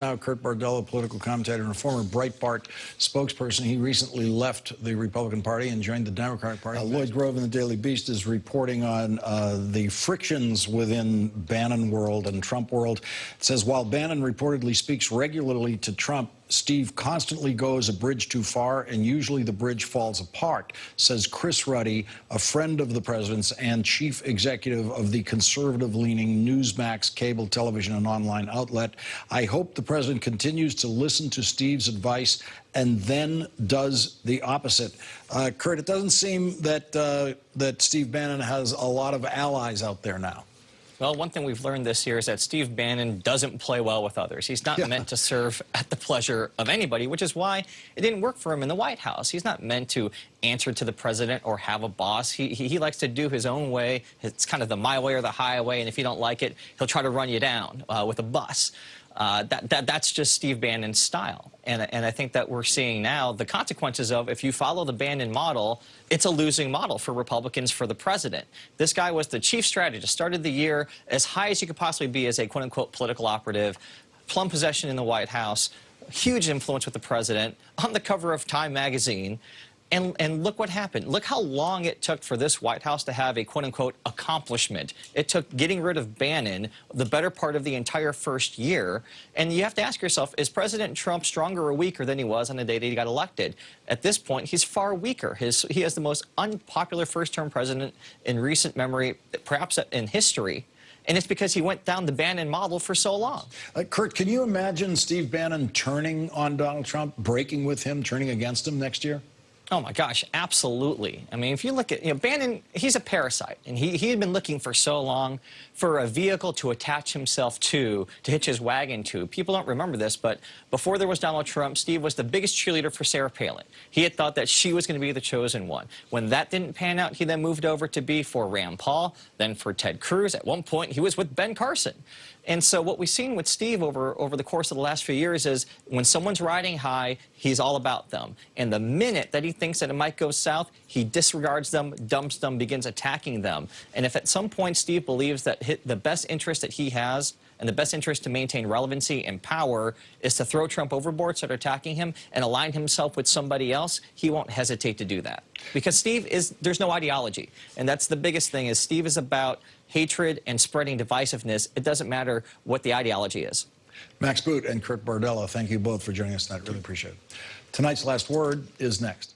Now, Kurt Bardella, political commentator and a former Breitbart spokesperson, he recently left the Republican Party and joined the Democratic Party. Lloyd Grove in the Daily Beast is reporting on the frictions within Bannon world and Trump world. It says, while Bannon reportedly speaks regularly to Trump, Steve constantly goes a bridge too far, and usually the bridge falls apart, says Chris Ruddy, a friend of the president's and chief executive of the conservative-leaning Newsmax cable television and online outlet. I hope the president continues to listen to Steve's advice and then does the opposite. Kurt, it doesn't seem that that Steve Bannon has a lot of allies out there now. Well, one thing we've learned this year is that Steve Bannon doesn't play well with others. He's not meant to serve at the pleasure of anybody, which is why it didn't work for him in the White House. He's not meant to answer to the president or have a boss. He likes to do his own way. It's kind of the my way or the highway, and if you don't like it, he'll try to run you down with a bus. That's just Steve Bannon's style. And I think that we're seeing now the consequences of, if you follow the Bannon model, it's a losing model for Republicans for the president. This guy was the chief strategist, started the year as high as you could possibly be as a quote-unquote political operative, plum possession in the White House, huge influence with the president, on the cover of Time magazine. And look what happened. Look how long it took for this White House to have a quote-unquote accomplishment. It took getting rid of Bannon the better part of the entire first year. And you have to ask yourself, is President Trump stronger or weaker than he was on the day that he got elected? At this point, he's far weaker. He has the most unpopular first-term president in recent memory, perhaps in history. And it's because he went down the Bannon model for so long. Kurt, can you imagine Steve Bannon turning on Donald Trump, breaking with him, turning against him next year? Oh, my gosh, absolutely. I mean, if you look at, Bannon, he's a parasite, and he had been looking for so long for a vehicle to attach himself to hitch his wagon to. People don't remember this, but before there was Donald Trump, Steve was the biggest cheerleader for Sarah Palin. He had thought that she was going to be the chosen one. When that didn't pan out, he then moved over to be for Rand Paul, then for Ted Cruz. At one point, he was with Ben Carson. And so what we've seen with Steve over the course of the last few years is when someone's riding high, he's all about them. And the minute that he thinks that it might go south, he disregards them, dumps them, begins attacking them. And if at some point Steve believes that the best interest that he has and the best interest to maintain relevancy and power is to throw Trump overboard, start attacking him, and align himself with somebody else, he won't hesitate to do that. Because Steve there's no ideology. And that's the biggest thing, is Steve is about hatred and spreading divisiveness. It doesn't matter what the ideology is. Max Boot and Kurt Bardella, thank you both for joining us tonight. Really appreciate it. Tonight's Last Word is next.